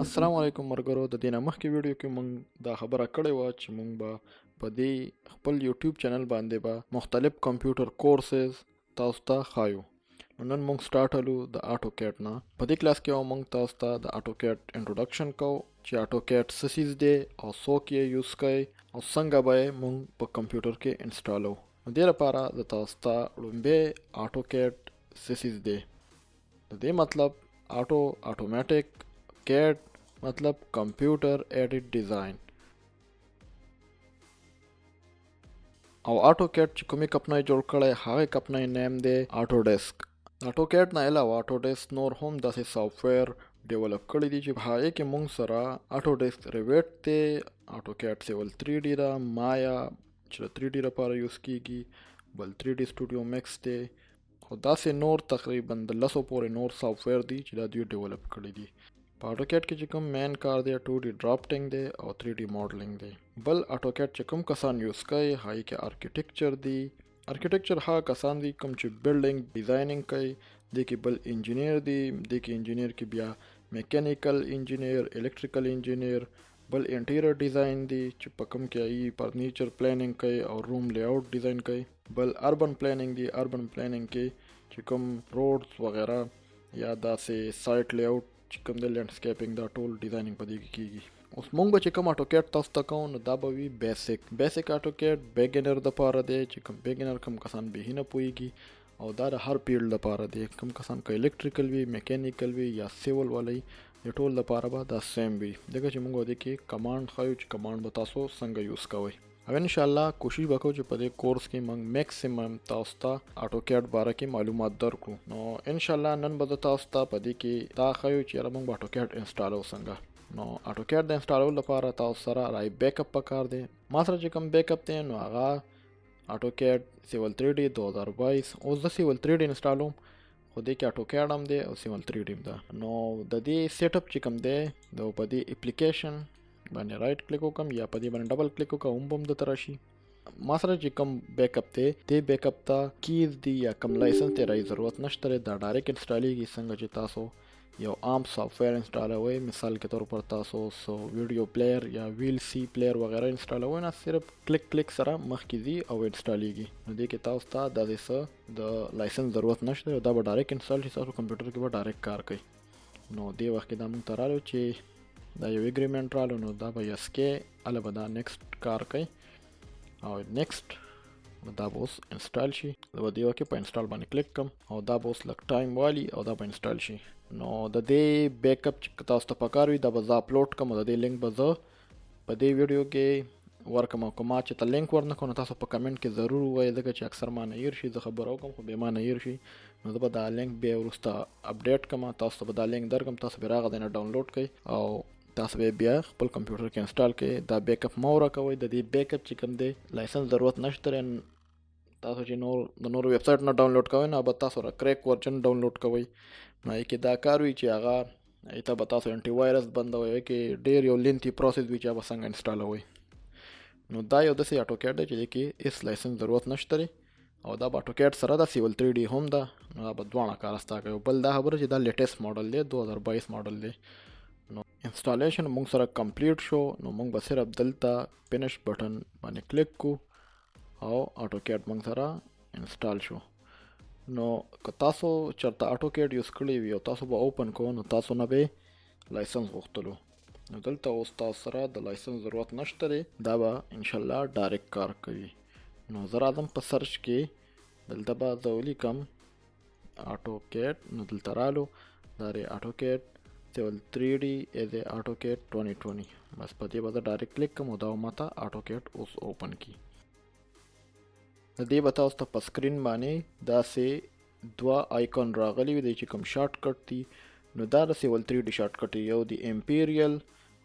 السلام علیکم مرګرو. د دینه مخکې ویډیو کې مونږ دا خبره کړې و چې مونږ به په دې خپل یوټیوب چینل باندې به مختلف کمپیوټر کورسز تاسو ته خایو. نن مونږ سٹارټلو د آټو کیټ نه. په دې کلاس کې مونږ تاسو ته د آټو کیټ انټروډکشن کوو چې آټو کیټ څه چیز دی او څوک یې یوز کوي او څنګه به یې مونږ په کمپیوټر کې انسټالو. نو دې لپاره د تاسو ته لومبه آټو کیټ څه چیز دی. د دې مطلب آټومیټک کیټ मतलब computer edit design او آټو کیټ چې کومې کمپنۍ جوړ کړی هغه کمپنۍ نیم دی آټو ډیسک. آټو کیټ نه علاوه آټو ډیسک نور هم داسې سافټویر ډیولپ کړی دي چې په هغې کې مونږ سره آټو ډیسک ریویټ دی، آټو کیټ سیول 3D ده، مایا چې د 3D لپاره یوز کیږي، بل 3D سټوډیو مکس دی او داسې نور تقریبا د 10 پورې نور سافټویر دي چې دا دوی ډیولپ کړی دي. په آټو کیټ کې چې کوم مین کار دی 2D ډرافټینګ دی او 3D ماډلینګ دی. بل آټو کیټ چې کوم کسان یوز کوي هغه کې آرکیټیکچر دی. آرکیټیکچر هغه کسان دي کوم چې بلډینګ ډیزاینینګ کوي. دې کې بل انجینیر دی، دې کې انجینیر کې بیا میکانیکل انجینیر، الکتریکل انجینیر، بل انټیریر ډیزاین دی چې په کوم کې ای فرنیچر پلانینګ کوي او روم لی آوټ ډیزاین کوي. بل اربن پلانینګ دی، اربن پلانینګ کې چې کوم روډز وغیرہ یا داسې سایټ لی آوټ چې کوم د لینډسکیپینګ دا ټول ډیزاینینګ په دې کې کیږي. اوس مونږ به چې کوم آټو کیټ تاسو ته کوو نو دا به وي بیسیک آټو کیټ بیګنر دپاره دی چې کوم بیګنر کوم کسان به نه پوهیږي او دا د هر فیلډ لپاره دی. کوم کسان که الکتریکل وي، میکانیکل وي یا سیول والی د ټول لپاره به دا سیم وي. ځکه چې مونږ دې کې کمانډ ښایو چې کمانډ به تاسو څنګه یوز کوئ. او ان شاء الله کوشش وکړو چې په دې کورس کې موږ میکسیمم تاسو ته آټو کیټ باره کې معلومات درکړو. نو ان شاء الله نن به تاسو ته په دې کې دا ښیو چې موږ آټو کیټ انسټالو څنګه. نو آټو کیټ د انسټالولو لپاره تاسو سره راي بیک اپ پکار دی. ما سره چې کوم بیک اپ دی نو هغه آټو کیټ سیول 3D 2022. اوس د سیول 3D انسټالوم خو دې کې آټو کیټ هم دی او سیول 3D هم ده. نو د دې سیټ اپ چې کوم دی د په دې اپلیکیشن باندې رائټ کلیک وکم یا په دې باندې ډبل کلیک وکم هم د تراشي. ما سره چې کوم بیک اپ ته دې بیک اپ ته کیز دی یا کوم لایسنس ته راځي ضرورت نشته. دا ډایرکټ انسټالیږي څنګه چې تاسو یو عام سافټویر انسټالوي. مثال کے طور پر تاسو سو ویډیو پلیئر یا ویل سی پلیئر وغیرہ انسټالوي نه صرف کلیک سره مخکې دی او انسټالیږي. نو دې کې تاسو ته د لایسنس ضرورت نشته. دا به ډایرکټ انسټال شي تاسو کمپیوټر کې به ډایرکټ کار کوي. نو دې وخت کې دا موږ ترالو چې دا یو اګریمنټ رالو نو دا به یس کې اله به دا نیکسټ کار کوي او نیکسټ دا به اوس انسټال شي. دا به دې وخت کې په انسټال باندې کلیک کوم او دا به اوس لږ ټایم والی او دا به انسټال شي. نو د دې بیک اپ چې تاسو ته پکار وي دا به زه اپلوډ کوم. د دې لینک به زه په دې ویډیو کې ورکوم. که ما چې ته لینک ورنکړو نو تاسو په کمنټ کې ضرور ووایئ ځکه چې اکثر ما نه هیر شي. زه خبره وکړم خو بیا ما نه هیر شي نو زه به دا لینک بیا وروسته اپډیټ کوم. تاسو ته به دا لینک درکړم، تاسو به راغلی نه ډاونلوډ کړئ او تاسو به بیا خپل کمپیوټر کې انسټال کړئ. دا بیک اپ مه ورکوئ. د دې بیک اپ چې کوم دی لایسنس ضرورت نشته. تاسو چې د نور ویب سایټ نه ډاونلوډ کوئ نو به تاسو را کریک ورجن ډاونلوډ کوئ. نو هغې کې دا کار وي چې هغه هغې ته به تاسو انټي وایرس بندوئ. هغې کې ډېر یو لینتي پروسس وي چې هغه به څنګه انسټالوئ. نو دا یو داسې آټو کیټ دی چې دې کې هېڅ لایسنس ضرورت نشته دی او دا به آټو کیټ سره دا سیول 3D هم ده. نو دا به دواړه کار ستا کوي. بل دا خبره چې دا لیټیسټ ماډل دی 2022 ماډل دی. نو انسټالیشن مونږ سره کمپلیټ شو نو مونږ به صرف دلته فینش بټن باندې کلیک کو او آټو کیټ مونږ سره انسټال شو. نو که تاسو چرته آټو کیټ یوز کړی وي او تاسو به اوپن کوو نو تاسو نه به لایسنس غوښتلو. نو دلته اوس تاسو سره د لایسنس ضرورت نشته دی. دا به انشاءالله ډایرکټ کار کوي. نو زه راځم په سرچ کې دلته به زه ولیکم آټو کیټ. نو دلته رالو دا دی آټو کیټ سیول 3D ایز ا آټو کیټ 2020. بس په دې به زه ډایرکټ کلیک کوم او دا به ماته آټو کیټ اوس اوپن کړي. د دې به تاسو ته په سکرین باندې داسې دوه آیکون راغلي وي چې کوم شارټ کټ دي. نو دا د سیول 3D شارټ کټ یو دی امپیریل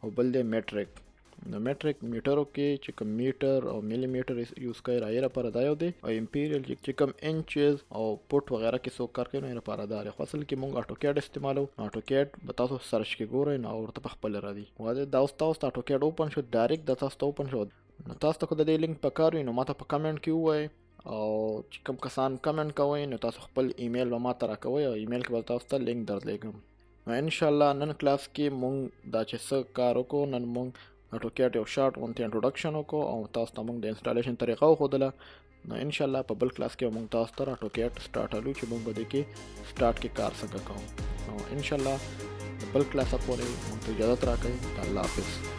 او بل دی میټریک. نو میټریک میټرو کې چې کوم میټر او ملي میټر یوز کوي راځي لپاره دا یو دی او امپیریل چې کوم انچز او پټ وغیرہ کې څوک کار کوي نو لپاره دا دی. خو اصل کې موږ آټو کیټ استعمالو. آټو کیټ به تاسو سرچ کې ګورئ نو ورته په خپل راځي. واده دا اوس تاسو آټو کیټ اوپن شو ډایرکټ د تاسو ته اوپن شو. نو تاسو ته د دې لینک پکار وي نو ماته په کمنټ کې ووایئ او چې کوم کسان کمنټ کوئ نو تاسو خپل ایمیل به ماته راکوئ او ایمیل کې به تاسو ته لینک درلیږم. نو ان شاء الله نن کلاس کې مونږ دا چې څه کار وکړو، نن مونږ AutoCAD یو شارټ غونتی انټروډکشن وکړو او تاسو ته مونږ د انسټالیشن طریقه وښودله. نو ان شاء الله په بل کلاس کې مونږ تاسو ته AutoCAD سټارټ چې مونږ به دې کې سټارټ کې کار څنګه کوو. نو ان شاء الله د بل کلاس پورې مونږ ته اجازه راکړئ. الله حافظ.